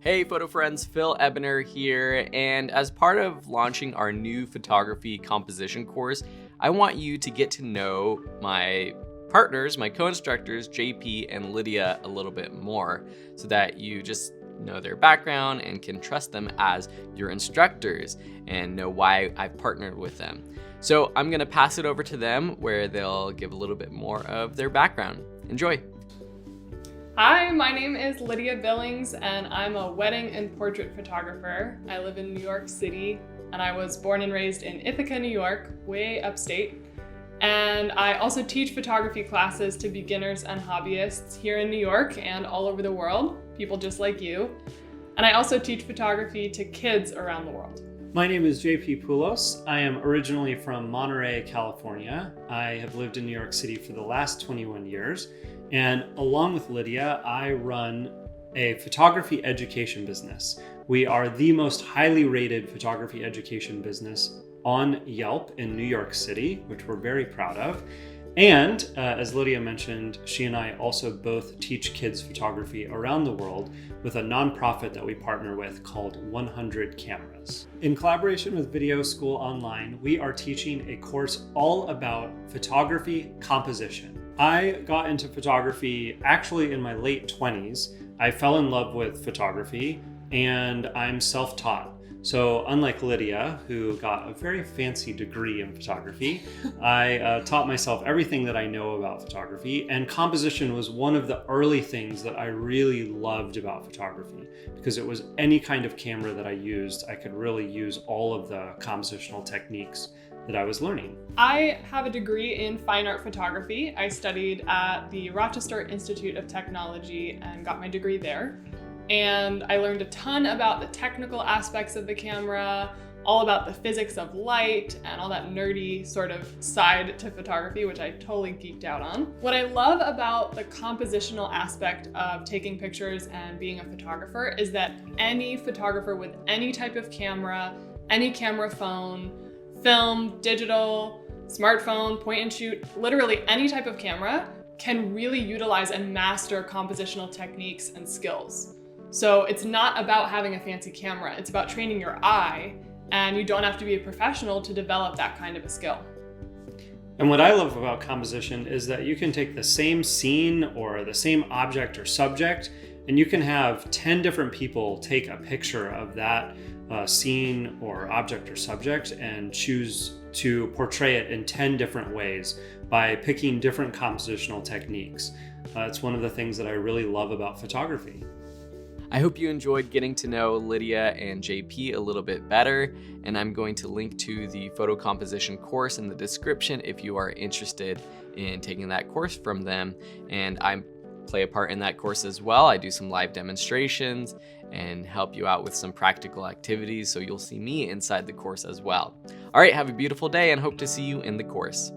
Hey photo friends, Phil Ebener here, and as part of launching our new photography composition course, I want you to get to know my partners, my co-instructors, JP and Lydia, a little bit more so that you just know their background and can trust them as your instructors and know why I've partnered with them. So I'm gonna pass it over to them where they'll give a little bit more of their background. Enjoy. Hi, my name is Lydia Billings and I'm a wedding and portrait photographer. I live in New York City and I was born and raised in Ithaca, New York, way upstate. And I also teach photography classes to beginners and hobbyists here in New York and all over the world, people just like you. And I also teach photography to kids around the world. My name is JP Poulos. I am originally from Monterey, California. I have lived in New York City for the last 21 years. And along with Lydia, I run a photography education business. We are the most highly rated photography education business on Yelp in New York City, which we're very proud of. And as Lydia mentioned, she and I also both teach kids photography around the world with a nonprofit that we partner with called 100 Cameras. In collaboration with Video School Online, we are teaching a course all about photography composition. I got into photography actually in my late 20s. I fell in love with photography and I'm self-taught. So unlike Lydia, who got a very fancy degree in photography, I taught myself everything that I know about photography, and composition was one of the early things that I really loved about photography because it was any kind of camera that I used, I could really use all of the compositional techniques that I was learning. I have a degree in fine art photography. I studied at the Rochester Institute of Technology and got my degree there. And I learned a ton about the technical aspects of the camera, all about the physics of light and all that nerdy sort of side to photography, which I totally geeked out on. What I love about the compositional aspect of taking pictures and being a photographer is that any photographer with any type of camera, any camera phone, film, digital, smartphone, point and shoot, literally any type of camera can really utilize and master compositional techniques and skills. So it's not about having a fancy camera, it's about training your eye, and you don't have to be a professional to develop that kind of a skill. And what I love about composition is that you can take the same scene or the same object or subject, and you can have 10 different people take a picture of that scene or object or subject and choose to portray it in 10 different ways by picking different compositional techniques. It's one of the things that I really love about photography. I hope you enjoyed getting to know Lydia and JP a little bit better, and I'm going to link to the photo composition course in the description if you are interested in taking that course from them. And I play a part in that course as well. I do some live demonstrations and help you out with some practical activities, so you'll see me inside the course as well. All right, have a beautiful day and hope to see you in the course.